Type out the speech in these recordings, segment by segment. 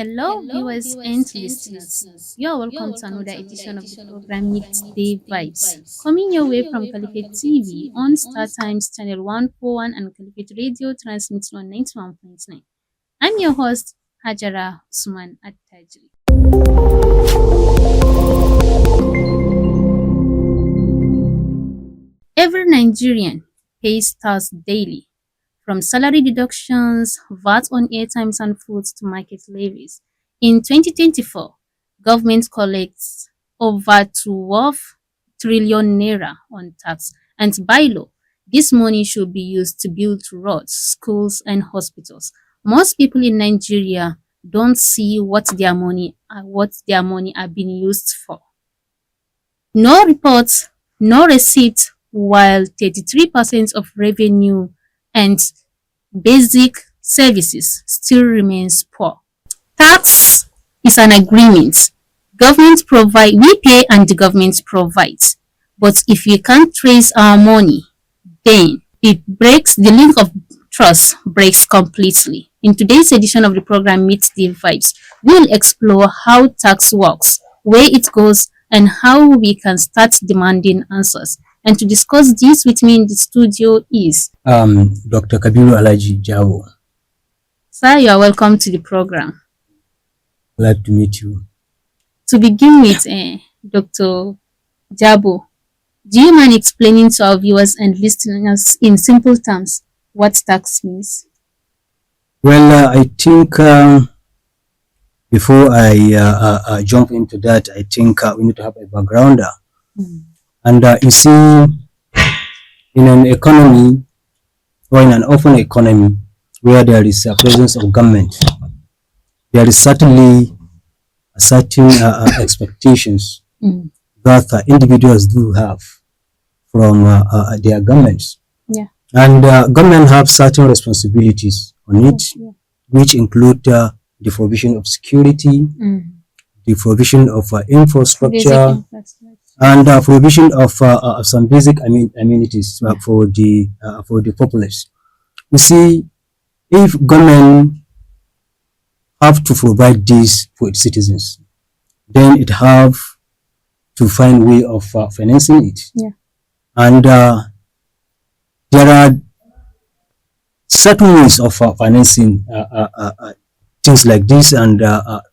Hello, viewers and listeners. You are welcome to another edition of the program Midday Vibes, coming your way from Caliphate TV on Star Times Channel 141 and Caliphate Radio transmitting on 91.9. I'm your host, Hajara Usman Attajri. Every Nigerian pays tax daily, from salary deductions, VAT on airtimes and foods to market levies. In 2024, government collects over 12 trillion naira on tax, and by law, this money should be used to build roads, schools, and hospitals. Most people in Nigeria don't see what their money are being used for. No reports, no receipts, while 33% of revenue and basic services still remains poor. Tax is an agreement. We pay and the government provides. But if we can't trace our money, then the link of trust breaks completely. In today's edition of the program Meet the Vibes, we'll explore how tax works, where it goes, and how we can start demanding answers. And to discuss this with me in the studio is Dr. Kabiru Alaji Jawo. Sir, you are welcome to the program. Glad to meet you. To begin with, Dr. Jabo, do you mind explaining to our viewers and listeners in simple terms what tax means? Well, I think before I jump into that, I think we need to have a backgrounder. And you see, in an economy or in an open economy where there is a presence of government, there is certainly a certain expectations that individuals do have from their governments. Yeah. And government have certain responsibilities on it, which include the provision of security, the provision of infrastructure, and provision of some basic amenities for the populace. You see, if government have to provide this for its citizens, then it have to find way of financing it. Yeah. And there are certain ways of financing things like this, and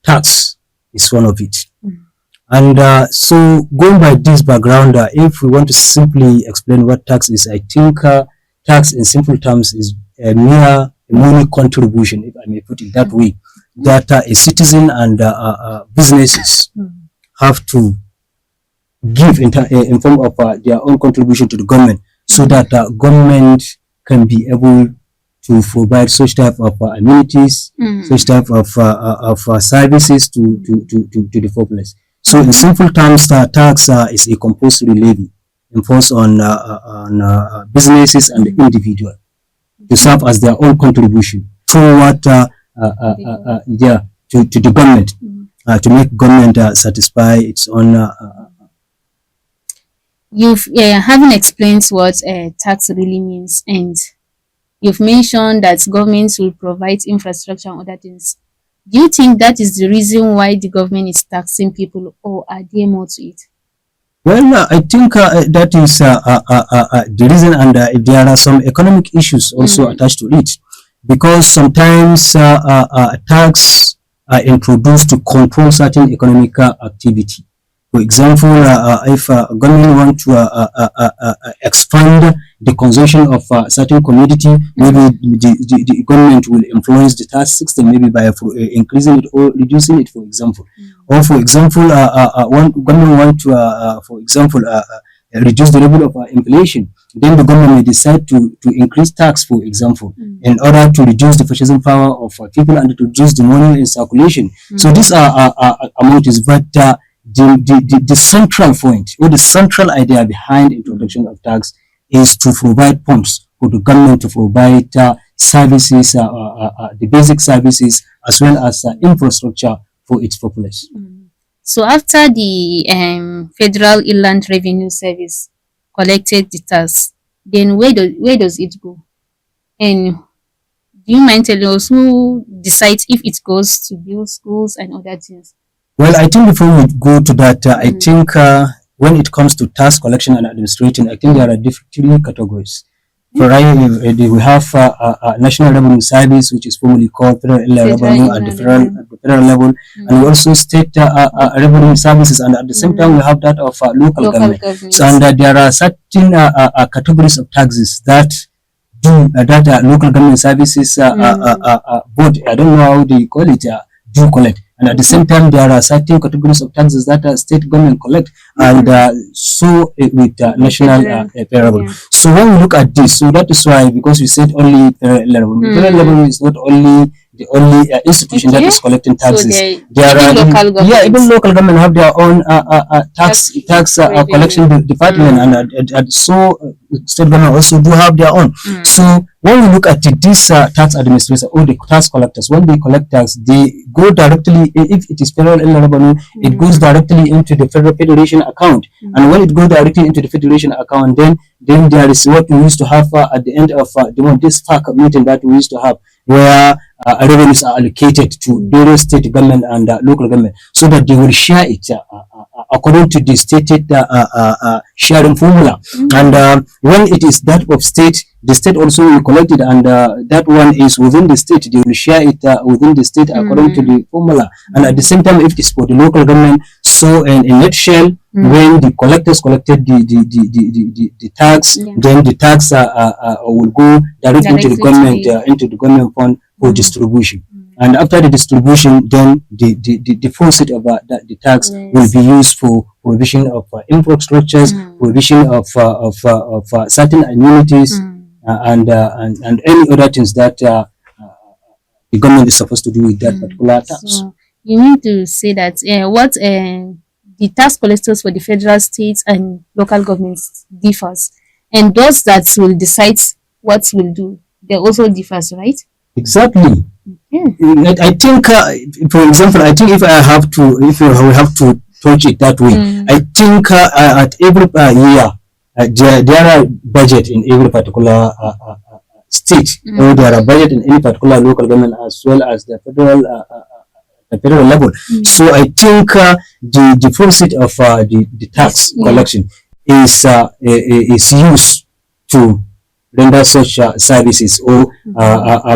tax is one of it. And so going by this background, if we want to simply explain what tax is, I think tax in simple terms is a mere money contribution, if I may put it that way, that a citizen and businesses have to give in form of their own contribution to the government, so that government can be able to provide such type of amenities, such type of services to the populace. So in simple terms, tax is a compulsory levy imposed on businesses and the individual to serve as their own contribution toward to the government, to make government satisfy its own. You've haven't explained what tax really means, and you've mentioned that governments will provide infrastructure and other things. Do you think that is the reason why the government is taxing people, or are there more to it? Well, I think that is the reason, and there are some economic issues also attached to it, because sometimes tax are introduced to control certain economic activity. For example, if government want to expand the consumption of certain commodity, maybe the government will influence the tax system, maybe by increasing it or reducing it, for example. Or for example, government want to, for example, reduce the level of inflation, then the government may decide to increase tax, for example, in order to reduce the purchasing power of people and to reduce the money in circulation. So these are amounts, but the central point or the central idea behind introduction of tax is to provide funds for the government to provide services, the basic services, as well as infrastructure for its population. So after the Federal Inland Revenue Service collected the tax, then where does it go? And do Do you mind telling us who decides if it goes to build schools and other things? Well, I think before we go to that, I think when it comes to tax collection and administrating, I think there are different categories. For we have National Revenue Service, which is formerly called Federal Revenue at the federal level, and we also state revenue services, and at the same time we have that of local government. So, and there are certain categories of taxes that local government services board, I don't know how they call it, do collect. And at the same time, there are certain categories of taxes that state government collect, and so with national payroll. So when we look at this, so that is why, because we said only federal level is not only the only institution that is collecting taxes. So there are even local government have their own tax collection department, and so state government also do have their own. So when we look at this tax administrators or the tax collectors, when they collect tax, they go directly, if it is federal revenue, it goes directly into the federation account. And when it goes directly into the federation account, then there is what we used to have at the end of this FAC meeting that we used to have, where revenues are allocated to various state government and local government, so that they will share it according to the stated sharing formula. And when it is that of state, the state also will collect it, and that one is within the state, they will share it within the state according to the formula. And at the same time, if it is for the local government, so in a nutshell, when the collectors collected the tax, then the tax will go directly into the government fund for distribution. And after the distribution, then the proceeds of the tax will be used for provision of infrastructures, provision of certain amenities, and any other things that the government is supposed to do with that particular tax. So you need to say that what the tax collectors for the federal, states, and local governments differs, and those that will decide what will do, they also differs, right? Exactly. I think, for example, I think if we have to touch it that way, I think at every year there are budget in every particular state, or there are budget in any particular local government as well as the federal level. So I think the proceeds of the tax collection is used to render such services or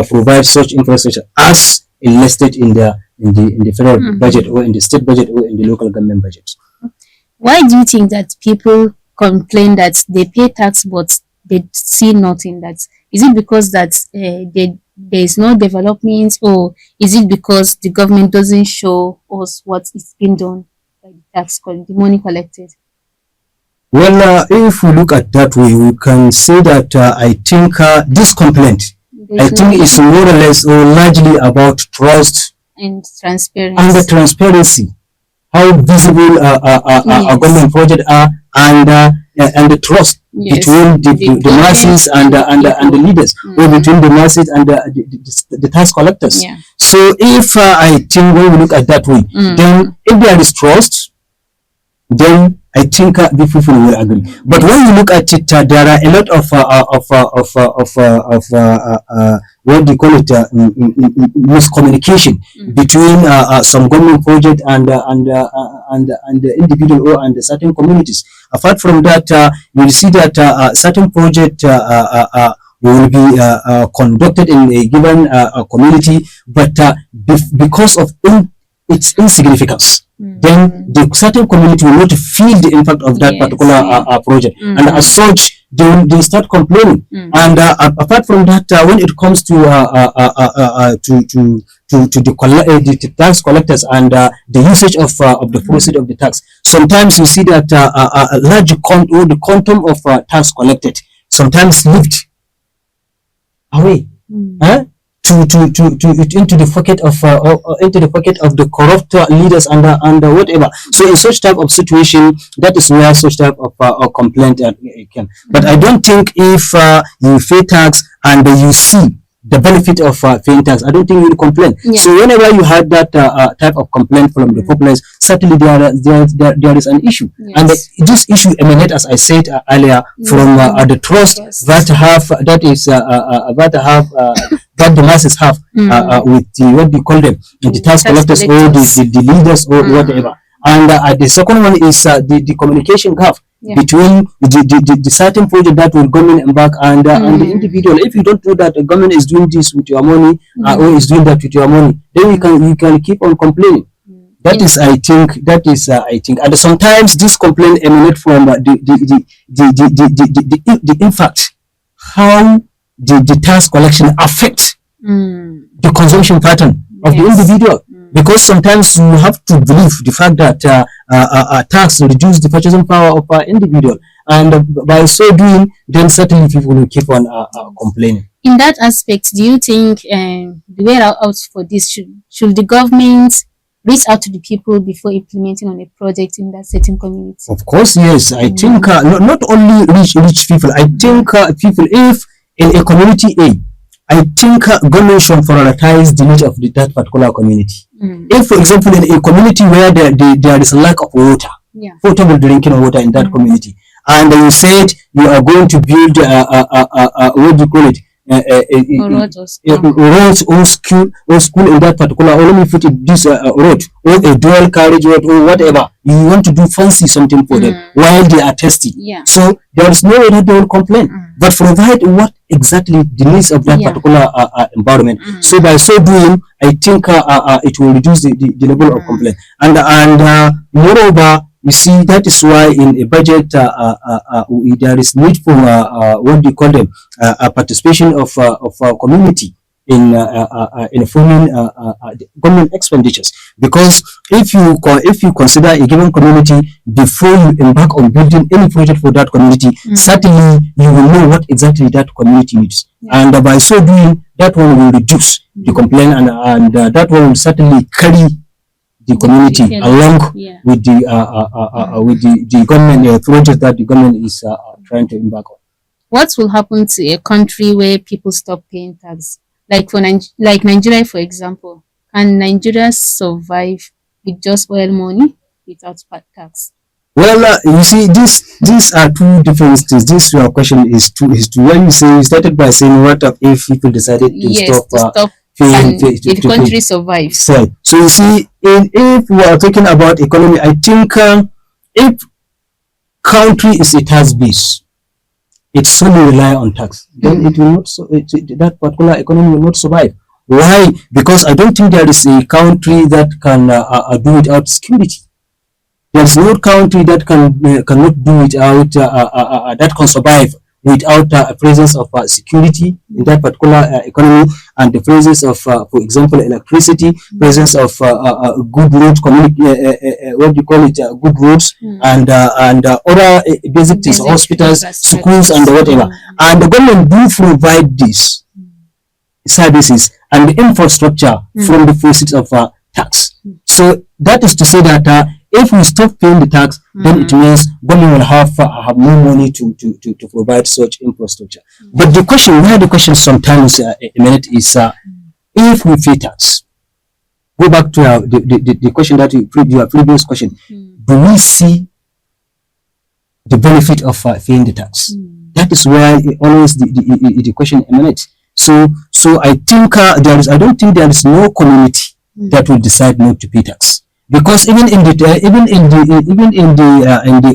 provide such infrastructure as enlisted in the federal budget, or in the state budget, or in the local government budget. Why do you think that people complain that they pay tax but they see nothing? That is it because that there is no development, or is it because the government doesn't show us what is being done by the money collected? Well, if we look at that way, we can say that I think this complaint, I think is more or less or largely about trust and transparency. And the transparency, how visible our government projects are, and the trust between the masses and the leaders, or between the masses and the tax collectors. So if I think when we look at that way, then if there is trust, then I think the people will agree. But when you look at it, there are a lot of what they call it, miscommunication between some government project and the individual or and the certain communities. Apart from that, you will see that certain project will be conducted in a given community, but because of its insignificance, then the certain community will not feel the impact of that particular project, and as such they start complaining. And apart from that, when it comes to the tax collectors and the usage of the proceeds of the tax, sometimes you see that a large the quantum of tax collected sometimes lived away into the pocket of the corrupt leaders and whatever. So in such type of situation, that is where such type of complaint can. But I don't think if you pay tax and you see the benefit of paying tax, I don't think you will complain. So whenever you had that type of complaint from the populace, certainly there is an issue, and this issue emanates, as I said earlier, from the trust that have that the masses have with the, what do you call them, the tax collectors or the leaders or whatever. And the second one is the communication gap between the certain project that will government embark and the individual. If you don't do that, the government is doing this with your money or is doing that with your money, then you can keep on complaining. That is, I think, and sometimes this complaint emanate from the impact how the tax collection affect the consumption pattern of the individual. Because sometimes you have to believe the fact that tax reduce the purchasing power of individual, and by so doing, then certainly people will keep on complaining. In that aspect, do you think the way out for this should the government reach out to the people before implementing on a project in that certain community? Of course, yes. I think not only rich people. I think people, if in a community A, I think government should prioritize the needs of that particular community. If, for example, in a community where there is a lack of water, potable drinking water in that community, and you said you are going to build what do you call it? Roads or school in that particular, or let me put it this road, or a dual carriage road or whatever. You want to do fancy something for them while they are testing. So there is no way that they will complain, but provide what exactly the needs of that particular environment. So by so doing, I think it will reduce the level of complaint. And moreover, you see, that is why in a budget there is need for what do you call them, participation of community in forming government expenditures. Because if you consider a given community before you embark on building any project for that community, certainly you will know what exactly that community needs, and by so doing, that one will reduce the complaint, and that one will certainly carry the community along with the government project that the government is trying to embark on. What will happen to a country where people stop paying tax? Like like Nigeria, for example, can Nigeria survive with just oil money without tax? Well, you see, these are two different things. This your question is to when you say, you started by saying, what if people decided to stop and if the country survives. So you see, if we are talking about economy, I think if country is a tax base, it solely rely on tax, then it will not. That particular economy will not survive. Why? Because I don't think there is a country that can do without security. There's no country that cannot do without that can survive without presence of security in that particular economy, and the presence of, for example, electricity, presence of good roads, what do you call it, good roads, and other basic things, hospitals, schools, and whatever. And the government do provide these services and the infrastructure from the proceeds of tax. So that is to say that if we stop paying the tax, then it means government will have more money to provide such infrastructure. But the question sometimes is if we pay tax, go back to the question that your previous question, do we see the benefit of paying the tax? That is why always the question emanates. So I think I don't think there is no community that will decide not to pay tax. Because even in the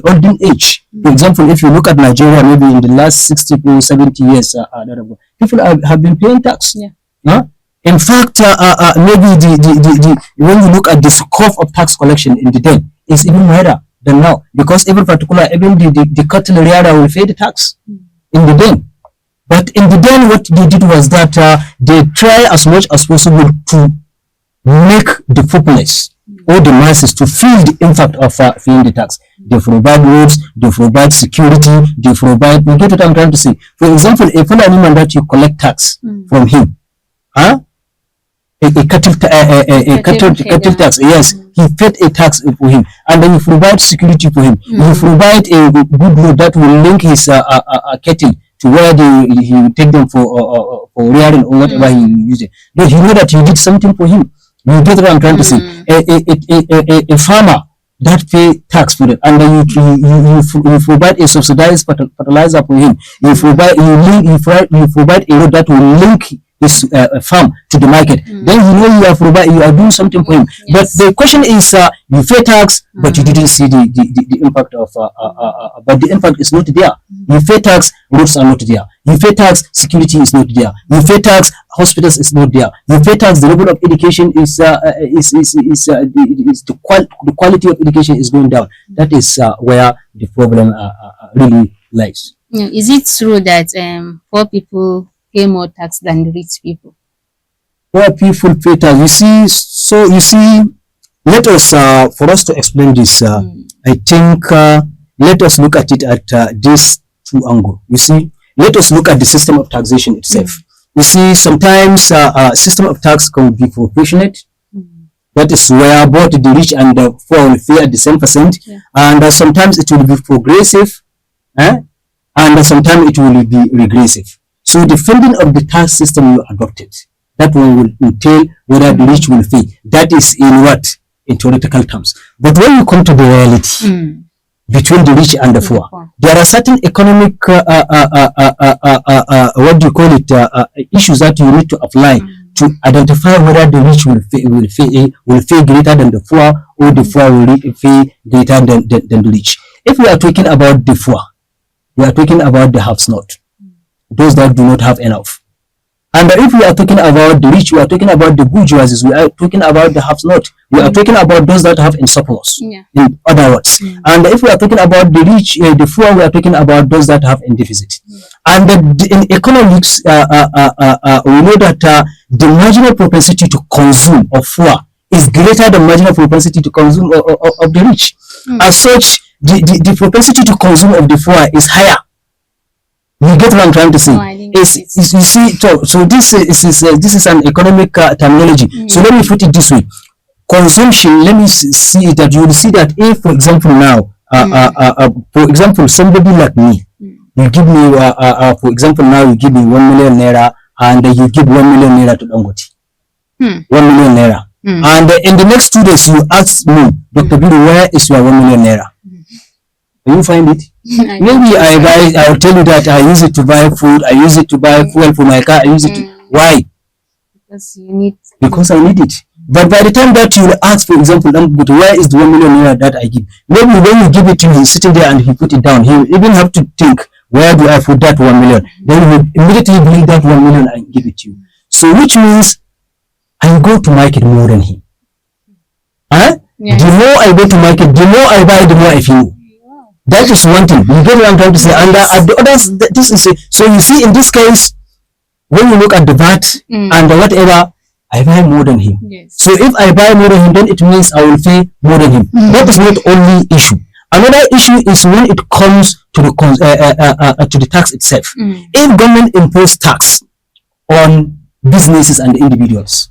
olden age, for example, if you look at Nigeria, maybe in the last 60 to 70 years, people have been paying tax. In fact, maybe when you look at the scope of tax collection in the then, it's even wider than now, because even the cattle rearer will pay the tax in the den. But in the den, what they did was that they try as much as possible to make the populace or the masses to feel the impact of paying the tax. They provide roads, they provide security, they provide, you get what I'm trying to say. For example, a Fulani man that you collect tax from him, a cattle tax, yes, he paid a tax for him, and then you provide security for him. You provide a good road that will link his cattle to where he will take them for rearing or whatever he use it. But you know that you did something for him. You get what I'm trying to say. A farmer that pay tax for it, and then you provide a subsidized fertilizer for him. You provide a road that will link his farm to the market. Then you are doing something for him. Yes. But the question is, you pay tax, but you didn't see the impact of. But the impact is not there. You pay tax, roads are not there. You pay tax, security is not there. You pay tax, hospitals is not there. You pay tax, the level of education is the quality of education is going down. That is where the problem really lies. Is it true that poor people pay more tax than the rich people? Poor people pay tax. You see, let us for us to explain this. I think let us look at it at this two angle. You see, let us look at the system of taxation itself. You see, sometimes system of tax can be proportionate. That is where both the rich and the poor will pay at the same percent. And sometimes it will be progressive, and sometimes it will be regressive. So depending on the tax system you adopted, that one will tell whether the rich will pay. That is in what? In theoretical terms. But when you come to the reality, between the rich and the poor, there are certain economic issues that you need to apply to identify whether the rich will pay greater than the poor, or the poor will pay greater than the rich. If we are talking about the poor, we are talking about the have-not, those that do not have enough. And if we are talking about the rich, we are talking about the bourgeoisie, we are talking about the have-not, we are talking about those that have in surplus, in other words. And if we are talking about the rich, the poor, we are talking about those that have in deficit. And in economics, we know that the marginal propensity to consume of poor is greater than marginal propensity to consume of the rich. As such, the propensity to consume of the poor is higher. You get what I'm trying to say? You see, so this is an economic terminology. So let me put it this way: consumption. Let me see it that you will see that if, for example, now, for example, somebody like me, you give me, for example, now you give me 1 million naira, and you give 1 million naira to Dangote, 1 million naira, and in the next 2 days you ask me, Dr. Biru, where is your 1 million naira? Can you find it? Maybe I'll tell you that I use it to buy food, I use it to buy fuel for my car, I use it to, why? Because I need it. But by the time that you will ask, for example, where is the 1 million naira that I give? Maybe when you give it to him, he's sitting there and he put it down, he will even have to think, where do I put that 1 million? Then he will immediately bring that 1 million and give it to you. So which means I go to market more than him. The more I go to market, the more I buy, the more I feel. That is one thing. You get what I'm trying to say. And at the others, this is so you see, in this case, when you look at the VAT and whatever, I buy more than him. So if I buy more than him, then it means I will pay more than him. That is not only issue. Another issue is when it comes to the tax itself. If government impose tax on businesses and individuals,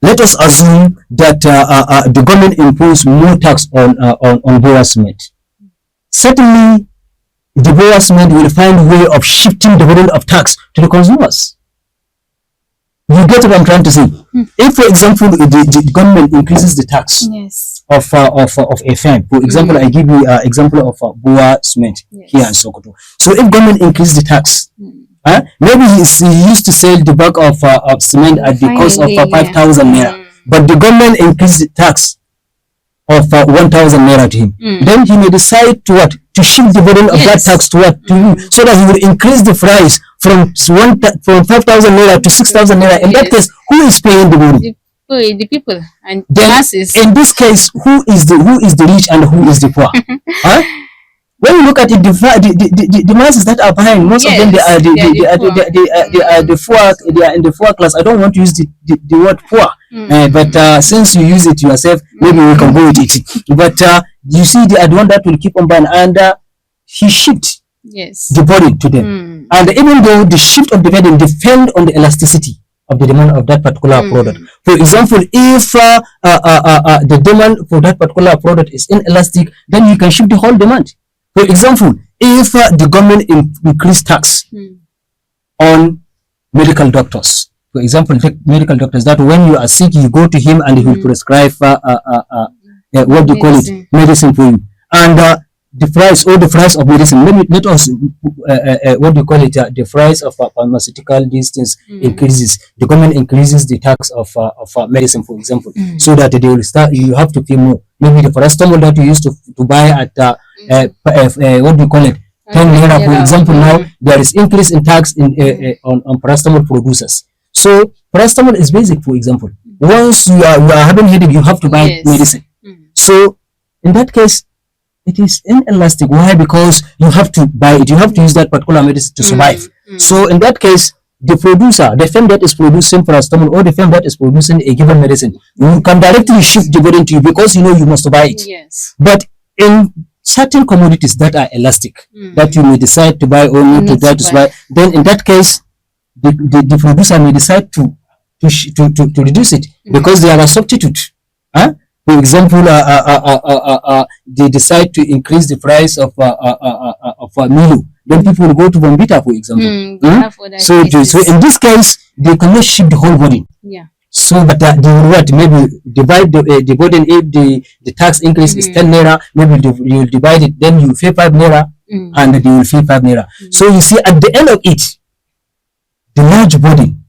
let us assume that the government impose more tax on harassment. Certainly, the harassment will find a way of shifting the burden of tax to the consumers. You get what I'm trying to say? If, for example, the government increases the tax of a firm, for example, I give you an example of Boa Cement here in Sokoto. So if government increases the tax, maybe he used to sell the bag of cement at the cost of 5,000 naira, but the government increased the tax of 1,000 naira to him. Then he may decide to what? To shift the burden of that tax to what? To you, so that he will increase the price from 5,000 naira to 6,000 naira. In that case, who is paying the money? The people and the masses. In this case, who is the rich and who is the poor? When you look at it, the masses that are buying, most of them they are the poor. They are in the poor class. I don't want to use the word poor, but since you use it yourself, maybe we can go with it. But you see, they are the one that will keep on buying, and he shift the burden to them. And even though the shift of the burden depend on the elasticity of the demand of that particular product. For example, if the demand for that particular product is inelastic, then you can shift the whole demand. For example, if the government increase tax on medical doctors, for example, medical doctors, that when you are sick, you go to him and he will prescribe what do you call it, Medicine. medicine for you. And the price of medicine, let us what do you call it, the price of pharmaceutical these things increases. The government increases the tax of medicine, for example, so that they will start, you have to pay more. Maybe the paracetamol that you used to buy at what do you call it, 10 naira, for example, now there is increase in tax on paracetamol producers. So paracetamol is basic, for example. Once you are having headache, you have to buy Yes. medicine. So in that case, it is inelastic. Why? Because you have to buy it. You have to use that particular medicine to survive. So in that case, the producer, the firm that is producing paracetamol, or the firm that is producing a given medicine, you can directly shift the burden to you, because you know you must buy it. Yes. But in certain commodities that are elastic, that you may decide to buy or need to buy, then in that case, the producer may decide to reduce it, because they are a substitute. Huh? For example, they decide to increase the price of Milo. Then people will go to Bombita, for example. So in this case, they cannot shift the whole burden. Yeah. So, but they will what? Maybe divide the burden. If the tax increase is 10 naira, maybe you will divide it. Then you pay 5 naira, and they will pay 5 naira. So you see, at the end of it, the large burden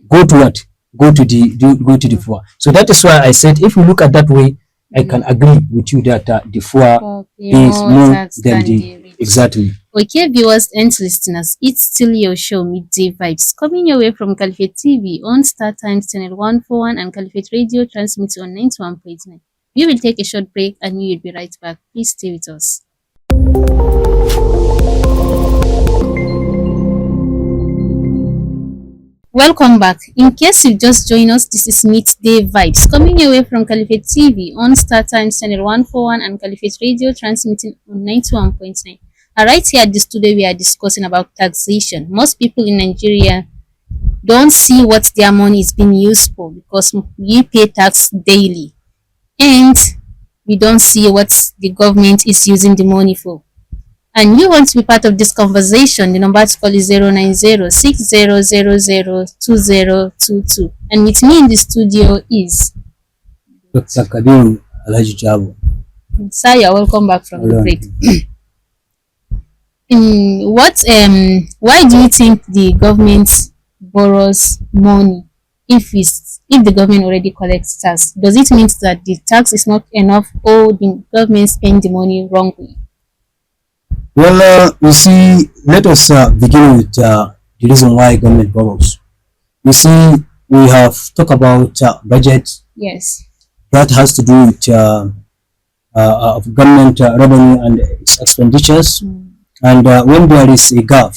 go to what? Go to the poor. So that is why I said, if you look at that way, I can agree with you that the poor pays more than the rich. Exactly. Okay, viewers and listeners, it's still your show, Midday Vibes, coming your way from Caliphate TV on Star Times Channel 141 and Caliphate Radio transmits on 91.9. We will take a short break and we will be right back. Please stay with us. Welcome back. In case you just joined us, this is Midday Vibes, coming your way from Caliphate TV on Star Times Channel 141 and Caliphate Radio transmitting on 91.9. Right here at the studio, we are discussing about taxation. Most people in Nigeria don't see what their money is being used for, because we pay tax daily and we don't see what the government is using the money for. And you want to be part of this conversation, the number to call is 090-6000-2022. And with me in the studio is Dr. Kabiru Alhaji Jabo. Sir, you're welcome back from the break. Why do you think the government borrows money if the government already collects tax? Does it mean that the tax is not enough, or the government spend the money wrongly? Well, you see, let us begin with the reason why government borrows. You see, we have talked about budget. Yes. That has to do with government revenue and its expenditures. And when there is a gap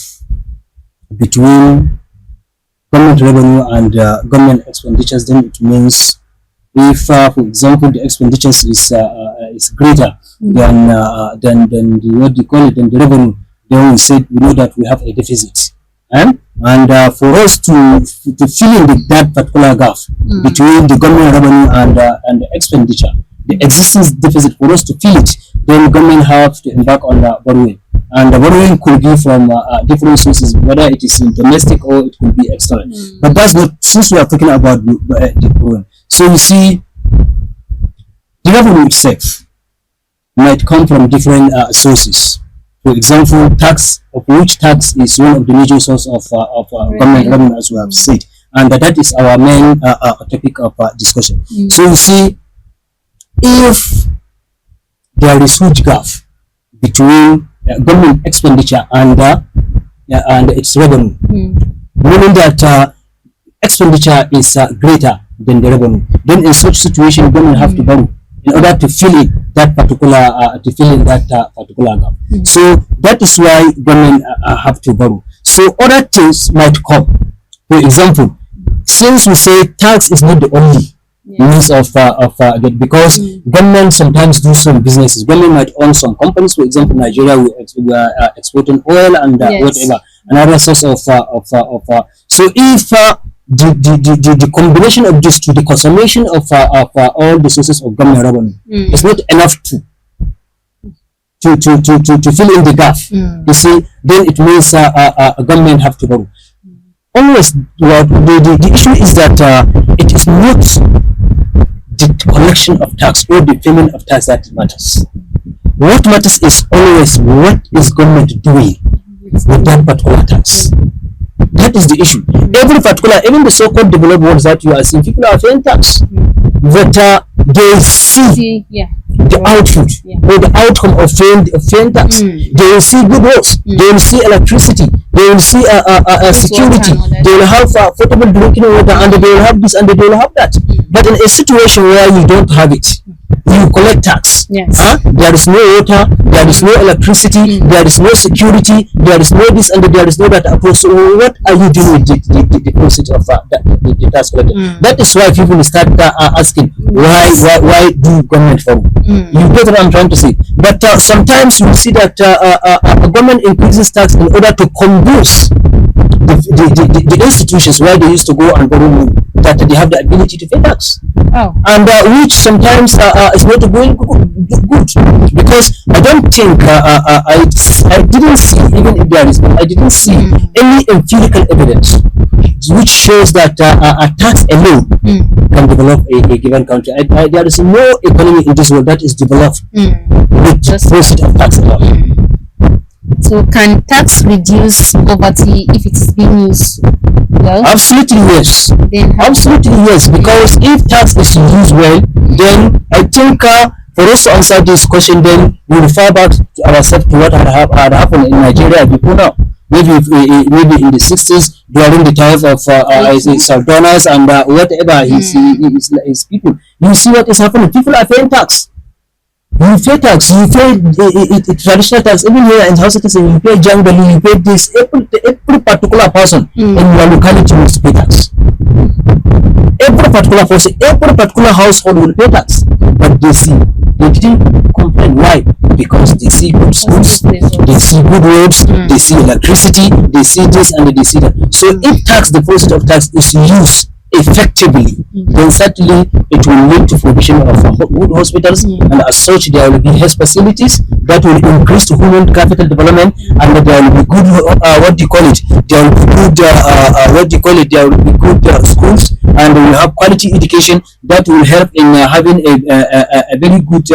between government revenue and government expenditures, then it means if, for example, the expenditures is greater than the what do you call it, than the revenue, then we know that we have a deficit. And for us to fill in that particular gap between the government revenue and the expenditure, the existing deficit, for us to fill it, then government have to embark on borrowing. And the borrowing could be from different sources, whether it is in domestic or it could be external. But that's not, since we are talking about the borrowing. So you see, the revenue itself might come from different sources. For example, tax, of which tax is one of the major sources of government revenue, as we have said. And that is our main topic of discussion. So you see, if there is huge gap between government expenditure and its revenue, meaning that expenditure is greater than the revenue, then in such situation, government have to borrow in order to fill in that particular particular gap. So that is why government have to borrow. So other things might come. For example, since we say tax is not the only means of because government sometimes do some businesses. Government might own some companies. For example, Nigeria, we are exporting oil and whatever, another source of so if the combination of these two, the consummation of all the sources of government revenue is not enough to fill in the gap. You see, then it means a government have to borrow. Always, the issue is that it is not the collection of tax or the payment of tax that matters. What matters is always what is government doing with that particular tax. That is the issue. Every particular, even the so-called developed world that you are seeing, people are paying tax, but they see the output or the outcome of paying tax. They will see good roads, they will see electricity, they will see security, they will have potable drinking water, and they will have this and they will have that. But in a situation where you don't have it, you collect tax. There is no water, there is no electricity, there is no security, there is no this and there is no that approach. So what are you doing with the process of the tax collected? That is why people start asking why do government follow? You get what I'm trying to say. But sometimes you see that a government increases tax in order to convince the institutions where they used to go and borrow money that they have the ability to pay tax. And which sometimes is not going good, because I don't think I didn't see, even if there is, I didn't see any empirical evidence which shows that a tax alone can develop a given country. There is no economy in this world that is developed with the process of tax alone. So can tax reduce poverty if it is being used well? Absolutely yes. Absolutely yes. Because if tax is used well, then I think for us to answer this question, then we refer back to ourselves to what had happened in Nigeria before now. Maybe in the 60s during the time of Sardonas and whatever his people. You see what is happening. People are paying tax. You pay tax, you pay traditional tax, even here in House Citizen, you pay jungle, you pay this, every particular person in your locality must pay tax. Every particular person, every particular household will pay tax. But they didn't complain. Why? Because they see good schools, they see good roads, they see electricity, they see this and they see that. So if the process of tax is used effectively, then certainly it will lead to provision of good hospitals, and as such there will be health facilities that will increase to human capital development, and there will be good there will be good schools, and we will have quality education that will help in having a very good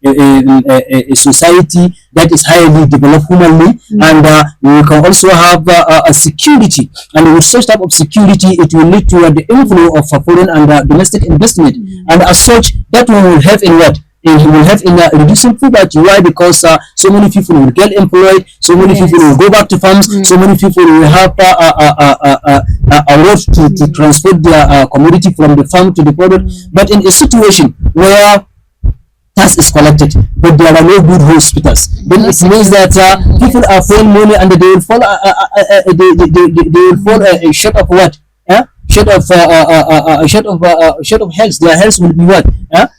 a society that is highly developed humanly, and we can also have a security, and with such type of security it will lead to the inflow of foreign and domestic investment, and as such that one will help in what? It will help in reducing poverty. Why? Because so many people will get employed, so many people will go back to farms, so many people will have a road to transport their commodity from the farm to the product. But in a situation where tax is collected, but there are no good hospitals, then it means that people are paying money and they will fall short of what? Short of health. Their health will be what?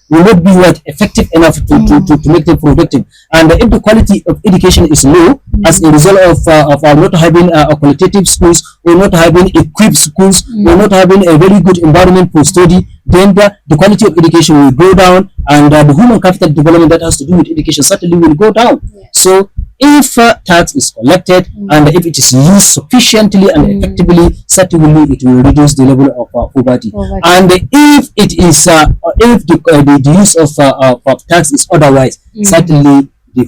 Will not be what effective enough to make them productive. And if the quality of education is low, as a result of not having qualitative schools, or not having equipped schools, or not having a very good environment for study, then the quality of education will go down, and the human capital development that has to do with education certainly will go down. So if tax is collected and if it is used sufficiently and effectively, certainly it will reduce the level of poverty. And if it is if the use of tax is otherwise, certainly the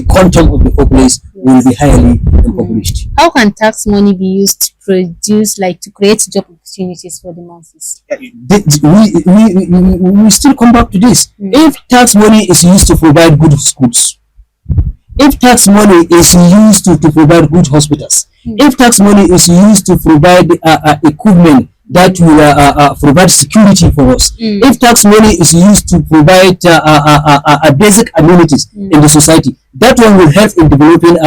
quantum of the populace will be highly impoverished. How can tax money be used to produce, like to create job opportunities for the masses? We still come back to this. If tax money is used to provide good schools, if tax money is used to provide good hospitals, if tax money is used to provide equipment that will provide security for us, if tax money is used to provide basic amenities in the society, that one will help in developing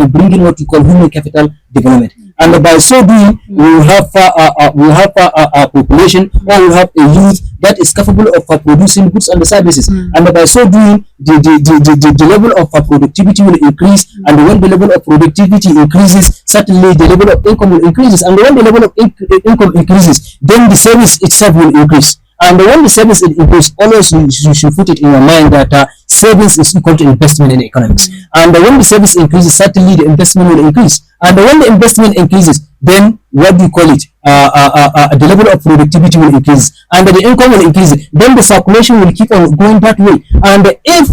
bringing what we call human capital development. And by so doing, we will have a population, or we will have a youth that is capable of producing goods and services. And by so doing, the level of productivity will increase. And when the level of productivity increases, certainly the level of income will increase. And when the level of income increases, then the service itself will increase. And when the service is increased, always you should put it in your mind that savings is equal to investment in economics. And when the service increases, certainly the investment will increase. And when the investment increases, then what do you call it? The level of productivity will increase, and the income will increase. Then the circulation will keep on going that way. And if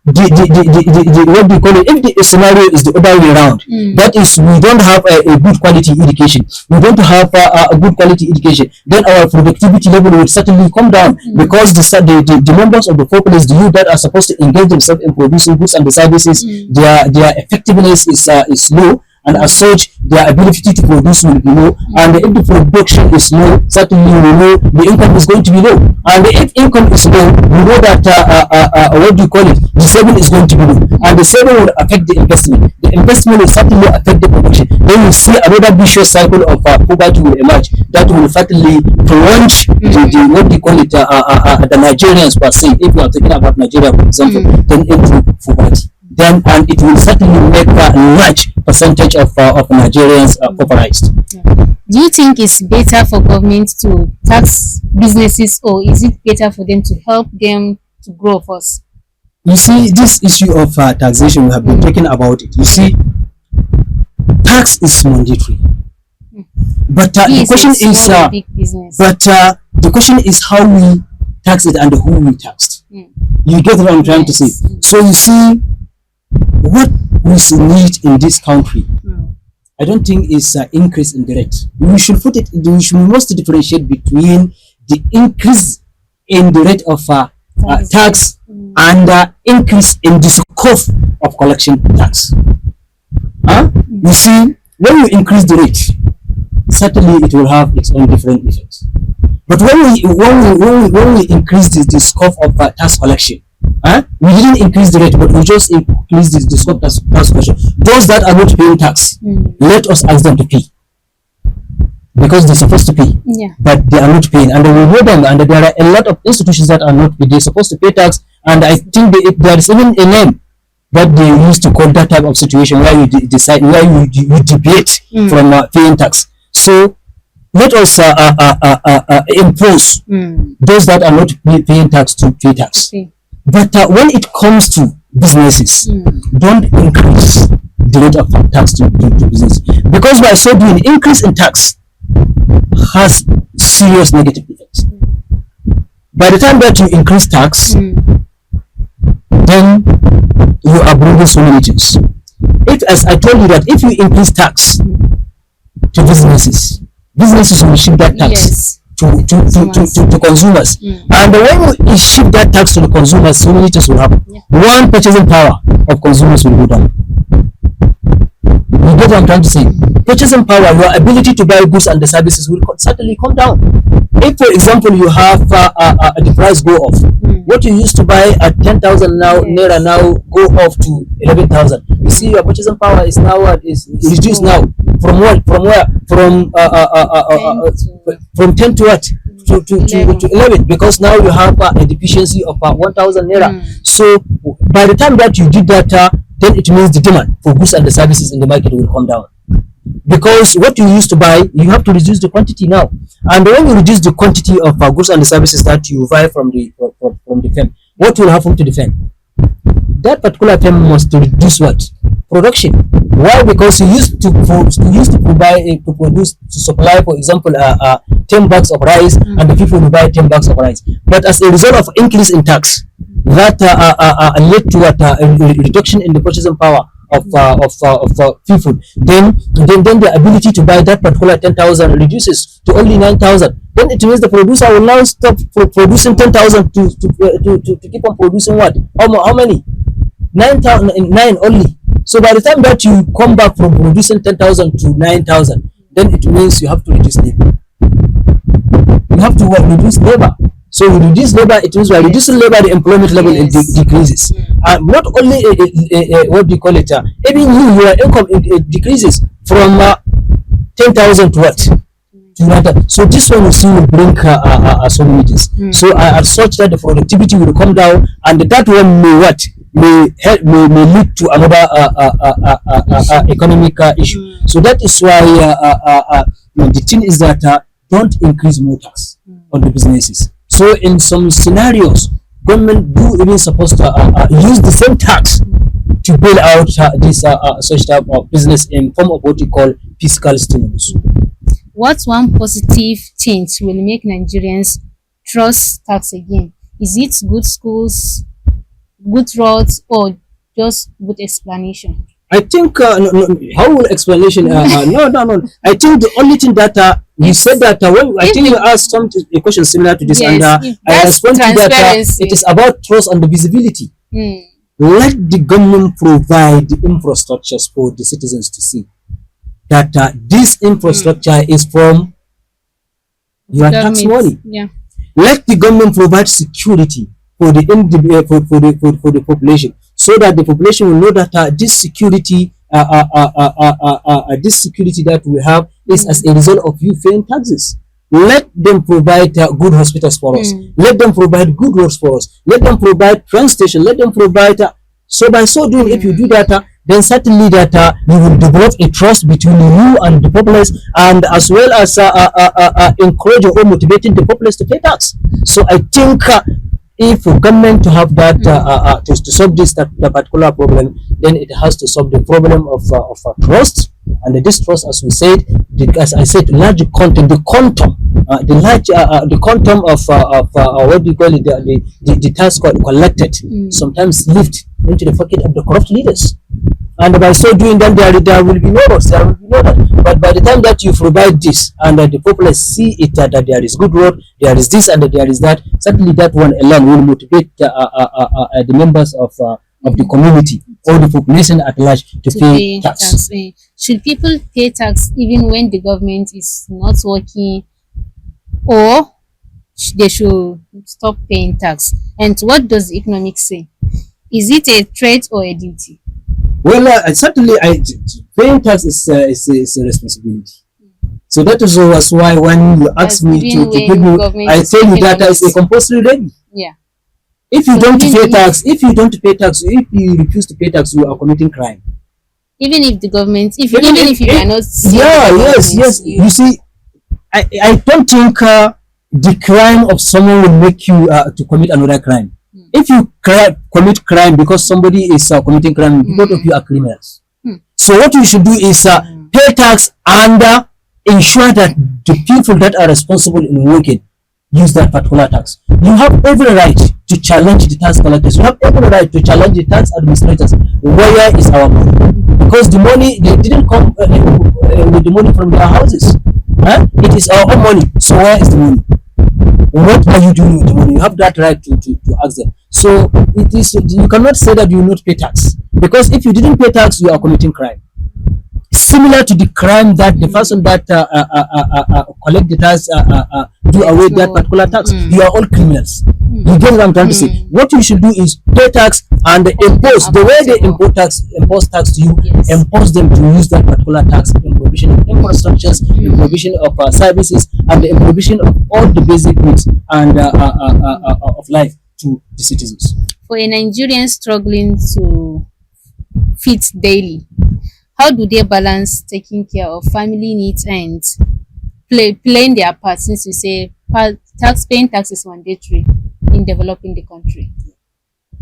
the what do you call it? If the scenario is the other way around, that is, we don't have a good quality education. We don't have a good quality education. Then our productivity level will certainly come down, because the members of the populace, the youth that are supposed to engage themselves in producing goods and the services, their effectiveness is low, and as such their ability to produce will be low. And if the production is low, certainly we know the income is going to be low. And if income is low, we know that what do you call it, the saving is going to be low, and the saving will affect the investment. The investment will certainly affect the production. Then you see another vicious cycle of poverty will emerge, that will certainly plunge the what do you call it, the Nigerians per se, if we are talking about Nigeria for example, then into poverty. Then, and it will certainly make a large percentage of Nigerians popularized. Do you think it's better for government to tax businesses, or is it better for them to help them to grow first? You see, this issue of taxation, we have been talking about it. You see, tax is mandatory, but the question is, the question is how we tax it and who we taxed. You get what I'm trying to say? So you see, what we need in this country, I don't think is increase in the rate. We should must differentiate between the increase in the rate of tax and increase in the scope of collection tax. You see, when you increase the rate, certainly it will have its own different effects. But when we increase the scope of tax collection, we didn't increase the rate, but we just increased the scope of tax collection. Those that are not paying tax, let us ask them to pay, because they're supposed to pay, but they are not paying, and we know them. And there are a lot of institutions that are not paying. They're supposed to pay tax, and I think there is even a name that they used to call that type of situation where you decide, where you deviate from paying tax. So let us impose those that are not paying tax to pay tax. But when it comes to businesses, don't increase the rate of tax to business, because by so doing, increase in tax has serious negative effects. By the time that you increase tax, then you are bringing so many things. If, as I told you, that if you increase tax to businesses will shift that tax to consumers. And when you shift that tax to the consumers, so many things will happen. One, purchasing power of consumers will go down. You get what I'm trying to say? Purchasing power, your ability to buy goods and the services will certainly come down. If, for example, you have the price go off, what you used to buy at 10,000 now, naira now go off to 11,000. You see, your purchasing power is now is reduced now. From what? From where? From 10 to what? To 11, because now you have a deficiency of 1,000 naira. So by the time that you did that, then it means the demand for goods and the services in the market will come down, because what you used to buy, you have to reduce the quantity now. And when you reduce the quantity of goods and the services that you buy from the firm, what will happen to the firm? That particular firm must reduce what? Production. Why? Because you used to supply, for example, 10 bags of rice, and the people will buy 10 bags of rice. But as a result of increase in tax, that led to a reduction in the purchasing power of people. Then the ability to buy that particular 10,000 reduces to only 9,000. Then it means the producer will now stop producing 10,000 to keep on producing what? How many? 9 only. So by the time that you come back from producing 10,000 to 9,000, then it means you have to reduce labor. You have to reduce labor. So with reduce labor, it means by reducing labor, the employment level decreases. Not only what do you call it? Even your income decreases from 10,000 to what? So this one will bring so many things. So as such that the productivity will come down, and that one may what? May lead to another economic issue. So that is why the thing is that don't increase more tax on the businesses. So in some scenarios, government do even supposed to use the same tax to bail out this such type of business in form of what you call fiscal stimulus. What one positive change will make Nigerians trust tax again? Is it good schools, good roads, or just good explanation? I think how will explanation? No. I think the only thing that you said that when I If think you the asked some a question similar to this, and yes, if I that's respond to that. It transparency. is about trust and the visibility. Mm, Let the government provide the infrastructures for the citizens to see that this mm. infrastructure is from The your tax government, money. yeah. Let the government provide security for the for the population, so that the population will know that this security that we have is as Mm, a result of you paying taxes. Let them provide good hospitals for us. mm, Let them provide good roads for us. Let them provide train station. Let them provide. So by so doing, if you do mm. that, then certainly that you will develop a trust between you and the populace, and as well as encouraging or motivating the populace to pay tax. So I think if government to have that to solve this the particular problem, then it has to solve the problem of trust, and the distrust, as we said, as I said, large content, the quantum, the quantum of what do you call it, the tax collected Mm. sometimes lift into the pocket of the corrupt leaders. And by so doing, then there will be no loss, there will be no that. But by the time that you provide this, and the populace see it that there is good road, there is this and there is that, certainly that one alone will motivate the members of the community or the population at large to To pay pay tax. tax. Should people pay tax even when the government is not working, or they should stop paying tax? And what does the economics say? Is it a threat or a duty? Well, certainly, paying tax is a responsibility. So that is was why when you ask That's me even to give when you, government I is tell you working that on it. is a compulsory levy. Yeah. If you So don't even pay if tax, if you don't pay tax, if you refuse to pay tax, you are committing crime. even if the government, if Even even if you are if not seeing the yeah, yes, development, yes. You see, I don't think the crime of someone will make you to commit another crime. mm, If you commit crime because somebody is committing crime, both of mm, you are criminals. mm, So what you should do is mm, pay tax and ensure that the people that are responsible in working use that particular tax. You have every right to challenge the tax collectors. You have every right to challenge the tax administrators. Where is our money? Because the money, they didn't come with the money from their houses. Huh? It is our own money. So where is the money? What are you doing with the money? You have that right to ask them. So it is, you cannot say that you will not pay tax, because if you didn't pay tax, you are committing crime. Similar to the crime that the person that collect the tax do away collect that no, particular tax, you mm, are all criminals. mm, You get what I'm trying to say? mm, What you should do is pay tax and hold them impose the way they accountable. impose tax to you. Yes. Impose them to use that particular tax in provision of infrastructures, in Mm. provision of services, and in provision of all the basic needs and of life to the citizens. For a Nigerian struggling to feed daily, how do they balance taking care of family needs and playing their part, since you say paying tax is mandatory in developing the country?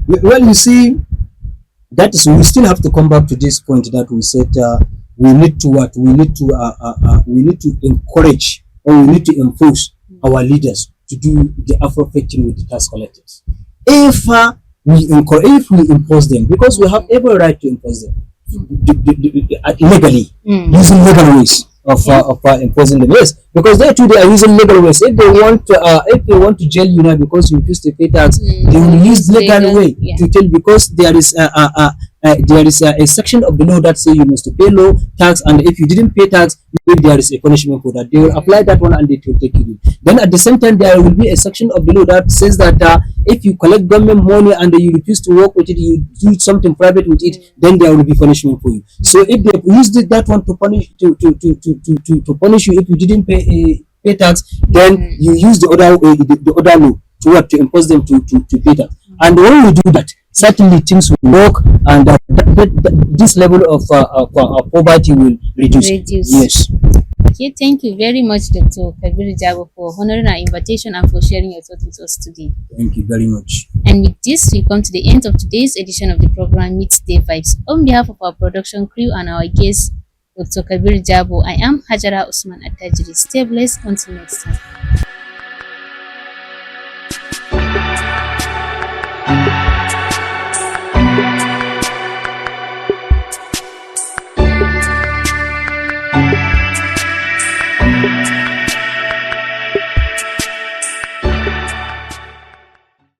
Well, you see, that is, we still have to come back to this point that we said we need to what we need to encourage, or we need to impose our leaders to do the appropriate thing with the tax collectors. If if we impose them, because we have every right to impose them legally, Mm. using legal ways Yeah. of imposing them. Yes, because they too, they are using legal ways. If they want to jail you now because you refuse to pay tax, Mm. they will use legal way Yeah. to tell, because there is a section of the law that say you must pay law tax, and if you didn't pay tax, if there is a punishment for that, they will apply that one and they will take you. Then at the same time, there will be a section of the law that says that if you collect government money and you refuse to work with it, you do something private with it, then there will be punishment for you. So if they used that one to punish to punish you if you didn't pay tax, then Mm. you use the other law to what, to impose them to pay tax. And when we do that, certainly things will work, and this level of poverty will reduce. Reduce. Yes. Okay, thank you very much, Dr. Kabir Jabo, for honoring our invitation and for sharing your thoughts with us today. Thank you very much. And with this, we come to the end of today's edition of the program Midday Vibes. On behalf of our production crew and our guests, Dr. Kabir Jabo. I am Hajara Usman Attajiri. Stay blessed until next time.